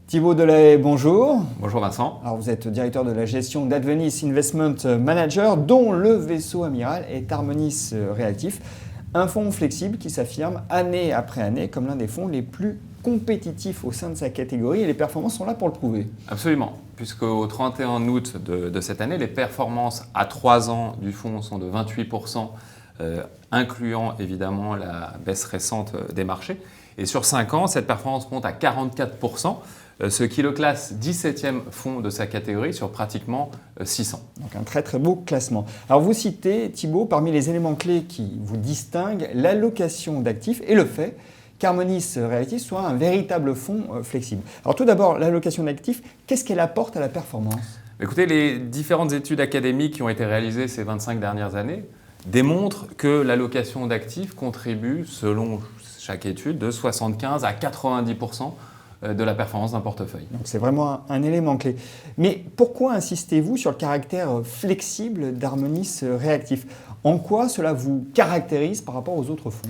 Thibaut Delahaye, bonjour. Bonjour Vincent. Alors vous êtes directeur de la gestion d'Advenis Investment Manager, dont le vaisseau amiral est Harmonis Réactif, un fonds flexible qui s'affirme année après année comme l'un des fonds les plus compétitifs au sein de sa catégorie et les performances sont là pour le prouver. Absolument, puisqu'au 31 août de cette année, les performances à 3 ans du fonds sont de 28%, incluant évidemment la baisse récente des marchés. Et sur 5 ans, cette performance monte à 44%, ce qui le classe 17e fonds de sa catégorie sur pratiquement 600. Donc un très très beau classement. Alors vous citez, Thibaut, parmi les éléments clés qui vous distinguent, l'allocation d'actifs et le fait qu'Harmonis Réactif soit un véritable fonds flexible. Alors tout d'abord, l'allocation d'actifs, qu'est-ce qu'elle apporte à la performance ? Écoutez, les différentes études académiques qui ont été réalisées ces 25 dernières années démontrent que l'allocation d'actifs contribue, selon chaque étude, de 75 à 90% de la performance d'un portefeuille. Donc c'est vraiment un élément clé. Mais pourquoi insistez-vous sur le caractère flexible d'Harmonis Réactif ? En quoi cela vous caractérise par rapport aux autres fonds ?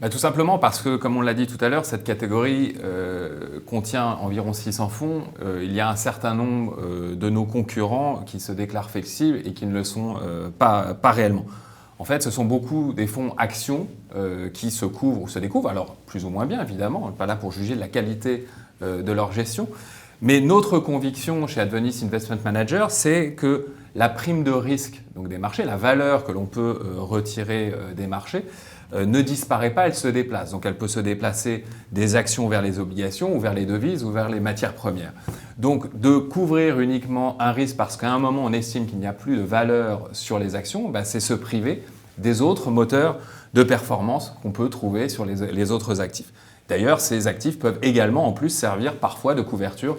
Tout simplement parce que, comme on l'a dit tout à l'heure, cette catégorie contient environ 600 fonds. Il y a un certain nombre de nos concurrents qui se déclarent flexibles et qui ne le sont pas réellement. En fait, ce sont beaucoup des fonds actions qui se couvrent ou se découvrent, alors plus ou moins bien évidemment, on n'est pas là pour juger de la qualité de leur gestion. Mais notre conviction chez Advenis Investment Manager, c'est que la prime de risque donc des marchés, la valeur que l'on peut retirer des marchés, ne disparaît pas, elle se déplace. Donc elle peut se déplacer des actions vers les obligations ou vers les devises ou vers les matières premières. Donc de couvrir uniquement un risque parce qu'à un moment on estime qu'il n'y a plus de valeur sur les actions, c'est se priver des autres moteurs de performance qu'on peut trouver sur les autres actifs. D'ailleurs, ces actifs peuvent également en plus servir parfois de couverture,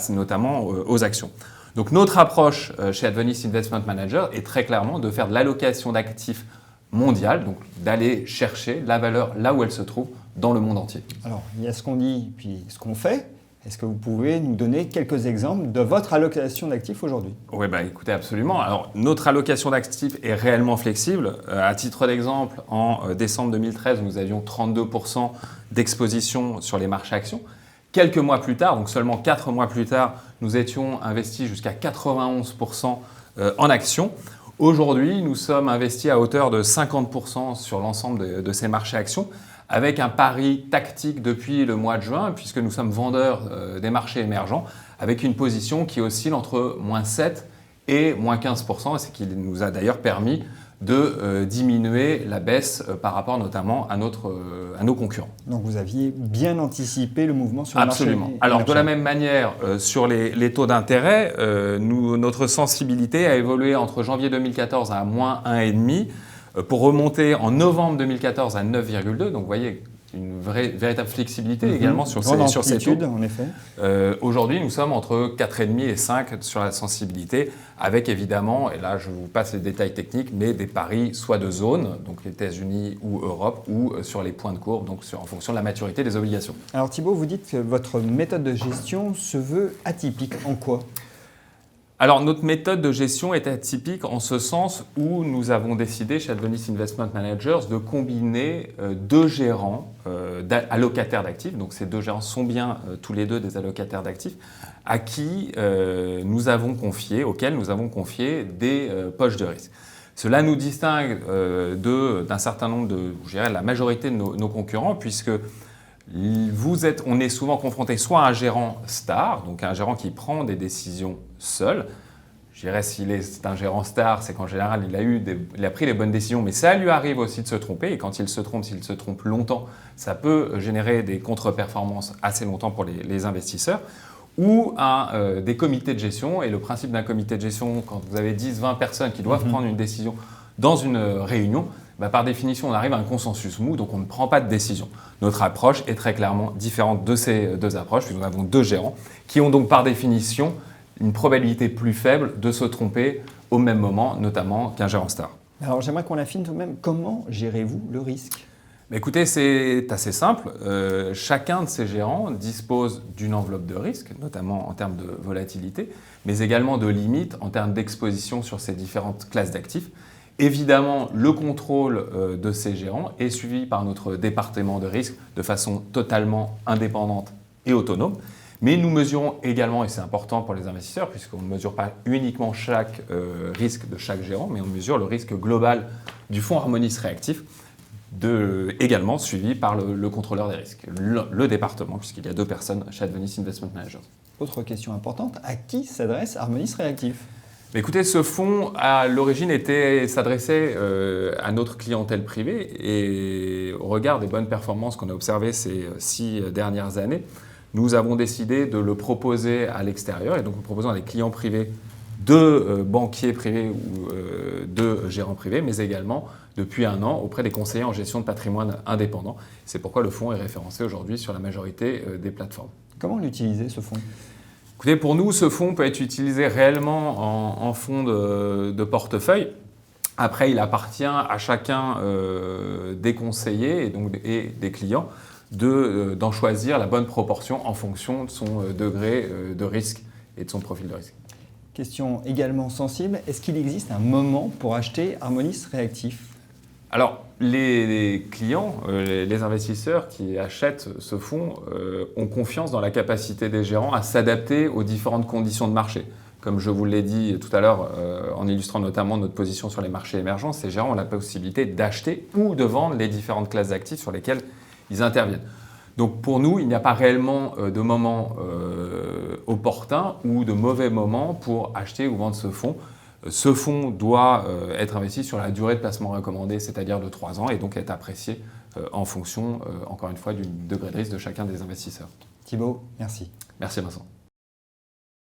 notamment aux actions. Donc notre approche chez Advenis Investment Manager est très clairement de faire de l'allocation d'actifs mondiale, donc d'aller chercher la valeur là où elle se trouve dans le monde entier. Alors, il y a ce qu'on dit puis ce qu'on fait. Est-ce que vous pouvez nous donner quelques exemples de votre allocation d'actifs aujourd'hui ? Oui, écoutez, absolument. Alors, notre allocation d'actifs est réellement flexible. À titre d'exemple, en décembre 2013, nous avions 32% d'exposition sur les marchés actions. Quelques mois plus tard, donc seulement 4 mois plus tard, nous étions investis jusqu'à 91% en actions. Aujourd'hui, nous sommes investis à hauteur de 50% sur l'ensemble de ces marchés actions, avec un pari tactique depuis le mois de juin, puisque nous sommes vendeurs des marchés émergents, avec une position qui oscille entre -7 et -15%, et ce qui nous a d'ailleurs permis de diminuer la baisse par rapport notamment à nos concurrents. Donc vous aviez bien anticipé le mouvement sur le marché. Absolument. Alors de la même manière, sur les taux d'intérêt, notre sensibilité a évolué entre janvier 2014 à -1,5 pour remonter en novembre 2014 à 9,2. Donc vous voyez une véritable flexibilité également sur ces taux. En effet. Aujourd'hui, nous sommes entre 4,5 et 5 sur la sensibilité, avec évidemment, et là je vous passe les détails techniques, mais des paris soit de zone, donc les États-Unis ou Europe, ou sur les points de courbe, donc en fonction de la maturité des obligations. Alors Thibaut, vous dites que votre méthode de gestion se veut atypique. En quoi ? Alors, notre méthode de gestion est atypique en ce sens où nous avons décidé chez Advenis Investment Managers de combiner deux gérants allocataires d'actifs. Donc, ces deux gérants sont bien tous les deux des allocataires d'actifs auxquels nous avons confié des poches de risque. Cela nous distingue d'un certain nombre la majorité de nos concurrents, puisque on est souvent confronté soit à un gérant star, donc un gérant qui prend des décisions seul. Je dirais s'il est un gérant star, c'est qu'en général il a pris les bonnes décisions, mais ça lui arrive aussi de se tromper. Et quand s'il se trompe longtemps, ça peut générer des contre-performances assez longtemps pour les investisseurs. Ou des comités de gestion. Et le principe d'un comité de gestion, quand vous avez 10-20 personnes qui doivent prendre une décision dans une réunion, par définition, on arrive à un consensus mou, donc on ne prend pas de décision. Notre approche est très clairement différente de ces deux approches, puisque nous avons deux gérants qui ont donc par définition une probabilité plus faible de se tromper au même moment, notamment qu'un gérant star. Alors j'aimerais qu'on affine tout de même. Comment gérez-vous le risque ? Écoutez, c'est assez simple. Chacun de ces gérants dispose d'une enveloppe de risque, notamment en termes de volatilité, mais également de limites en termes d'exposition sur ces différentes classes d'actifs. Évidemment, le contrôle de ces gérants est suivi par notre département de risque de façon totalement indépendante et autonome. Mais nous mesurons également, et c'est important pour les investisseurs, puisqu'on ne mesure pas uniquement chaque risque de chaque gérant, mais on mesure le risque global du fonds Harmonis Réactif, également suivi par le contrôleur des risques, le département, puisqu'il y a 2 personnes chez Advenis Investment Managers. Autre question importante, à qui s'adresse Harmonis Réactif ? Écoutez, ce fonds, à l'origine, s'adressait à notre clientèle privée et au regard des bonnes performances qu'on a observées ces 6 dernières années, nous avons décidé de le proposer à l'extérieur et donc nous proposons à des clients privés de banquiers privés ou de gérants privés, mais également depuis 1 an auprès des conseillers en gestion de patrimoine indépendants. C'est pourquoi le fonds est référencé aujourd'hui sur la majorité des plateformes. Comment l'utiliser ce fonds ? Écoutez, pour nous, ce fonds peut être utilisé réellement en fonds de portefeuille. Après, il appartient à chacun des conseillers et des clients d'en choisir la bonne proportion en fonction de son degré de risque et de son profil de risque. Question également sensible, est-ce qu'il existe un moment pour acheter Harmonis Réactif ? Alors, les clients, les investisseurs qui achètent ce fonds ont confiance dans la capacité des gérants à s'adapter aux différentes conditions de marché. Comme je vous l'ai dit tout à l'heure, en illustrant notamment notre position sur les marchés émergents, ces gérants ont la possibilité d'acheter ou de vendre les différentes classes d'actifs sur lesquelles ils interviennent. Donc pour nous, il n'y a pas réellement de moment opportun ou de mauvais moment pour acheter ou vendre ce fonds. Ce fonds doit être investi sur la durée de placement recommandée, c'est-à-dire de 3 ans, et donc être apprécié en fonction, encore une fois, du degré de risque de chacun des investisseurs. Thibaut, merci. Merci Vincent.